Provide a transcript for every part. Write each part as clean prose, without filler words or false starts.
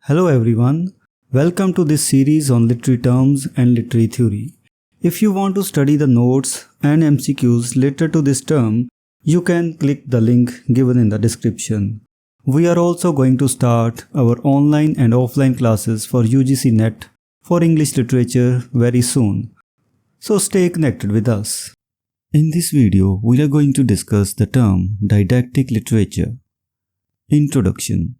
Hello everyone, welcome to this series on literary terms and literary theory. If you want to study the notes and MCQs related to this term, you can click the link given in the description. We are also going to start our online and offline classes for UGC NET for English literature very soon. So stay connected with us. In this video, we are going to discuss the term didactic literature. Introduction.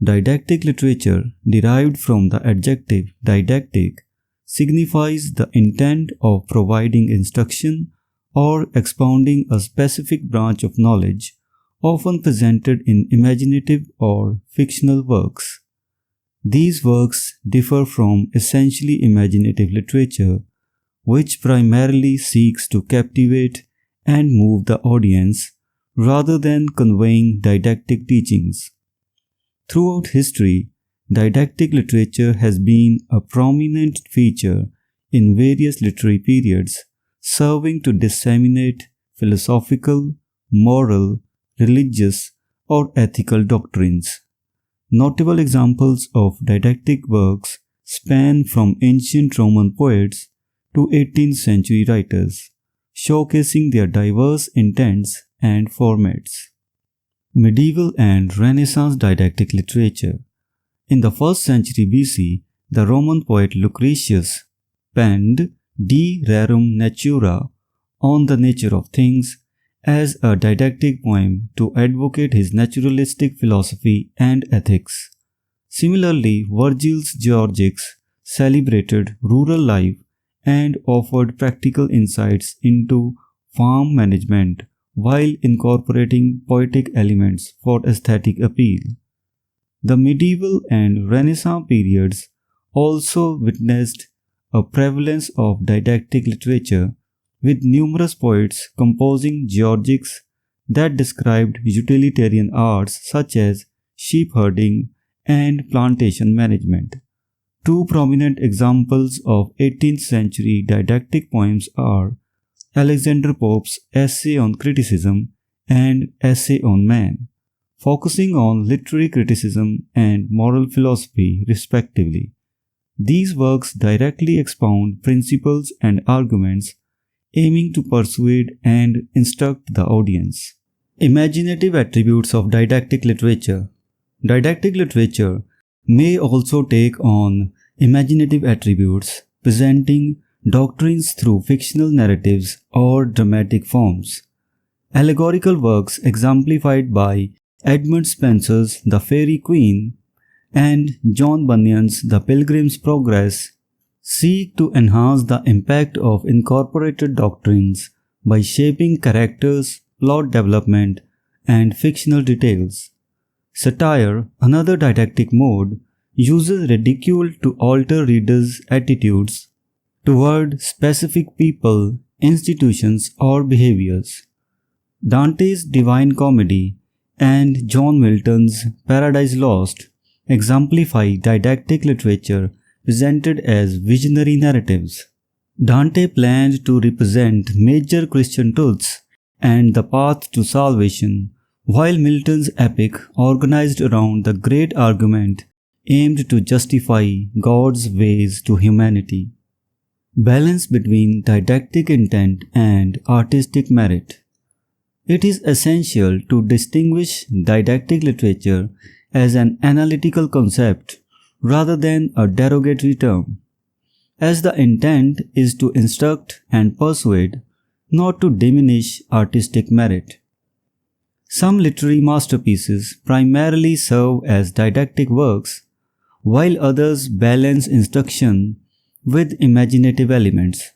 Didactic literature, derived from the adjective didactic, signifies the intent of providing instruction or expounding a specific branch of knowledge, often presented in imaginative or fictional works. These works differ from essentially imaginative literature, which primarily seeks to captivate and move the audience rather than conveying didactic teachings. Throughout history, didactic literature has been a prominent feature in various literary periods, serving to disseminate philosophical, moral, religious, or ethical doctrines. Notable examples of didactic works span from ancient Roman poets to 18th century writers, showcasing their diverse intents and formats. Medieval and Renaissance didactic literature. In the 1st century BC, the Roman poet Lucretius penned De Rerum Natura, on the nature of things, as a didactic poem to advocate his naturalistic philosophy and ethics. Similarly, Virgil's Georgics celebrated rural life and offered practical insights into farm management while incorporating poetic elements for aesthetic appeal. The medieval and Renaissance periods also witnessed a prevalence of didactic literature, with numerous poets composing Georgics that described utilitarian arts such as sheep herding and plantation management. Two prominent examples of 18th century didactic poems are Alexander Pope's Essay on Criticism and Essay on Man, focusing on literary criticism and moral philosophy respectively. These works directly expound principles and arguments, aiming to persuade and instruct the audience. Imaginative attributes of didactic literature. Didactic literature may also take on imaginative attributes, presenting doctrines through fictional narratives or dramatic forms. Allegorical works exemplified by Edmund Spenser's The Faerie Queene and John Bunyan's The Pilgrim's Progress seek to enhance the impact of incorporated doctrines by shaping characters, plot development, and fictional details. Satire, another didactic mode, uses ridicule to alter readers' attitudes toward specific people, institutions, or behaviors. Dante's Divine Comedy and John Milton's Paradise Lost exemplify didactic literature presented as visionary narratives. Dante planned to represent major Christian truths and the path to salvation, while Milton's epic, organized around the great argument, aimed to justify God's ways to humanity. Balance between didactic intent and artistic merit. It is essential to distinguish didactic literature as an analytical concept rather than a derogatory term, as the intent is to instruct and persuade, not to diminish artistic merit. Some literary masterpieces primarily serve as didactic works, while others balance instruction with imaginative elements.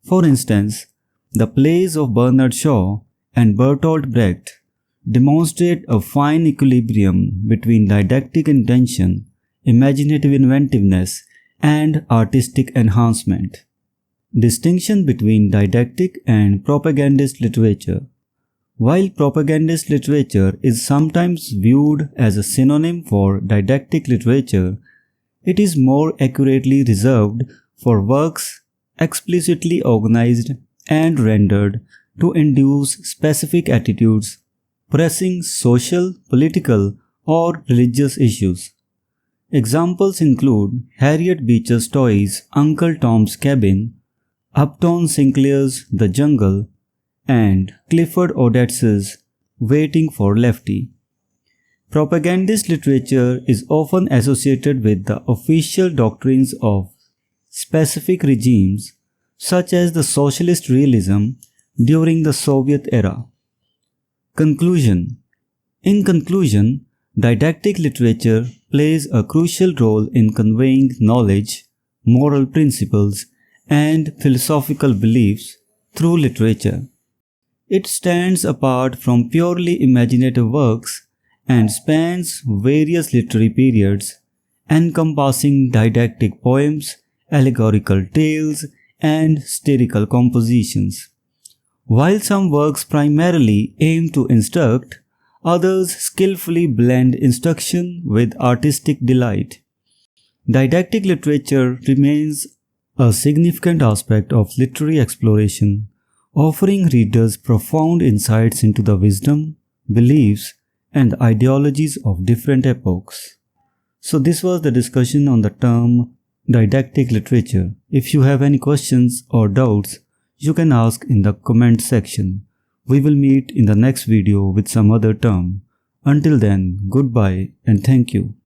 For instance, the plays of Bernard Shaw and Bertolt Brecht demonstrate a fine equilibrium between didactic intention, imaginative inventiveness, and artistic enhancement. Distinction between didactic and propagandist literature. While propagandist literature is sometimes viewed as a synonym for didactic literature, it is more accurately reserved for works explicitly organized and rendered to induce specific attitudes, pressing social, political, or religious issues. Examples include Harriet Beecher Stowe's Uncle Tom's Cabin, Upton Sinclair's The Jungle, and Clifford Odets's Waiting for Lefty. Propagandist literature is often associated with the official doctrines of specific regimes, such as the socialist realism during the Soviet era. Conclusion. In conclusion, didactic literature plays a crucial role in conveying knowledge, moral principles, and philosophical beliefs through literature. It stands apart from purely imaginative works and spans various literary periods, encompassing didactic poems, allegorical tales, and satirical compositions. While some works primarily aim to instruct, others skillfully blend instruction with artistic delight. Didactic literature remains a significant aspect of literary exploration, offering readers profound insights into the wisdom, beliefs, and ideologies of different epochs. So this was the discussion on the term didactic literature. If you have any questions or doubts, you can ask in the comment section. We will meet in the next video with some other term. Until then, goodbye and thank you.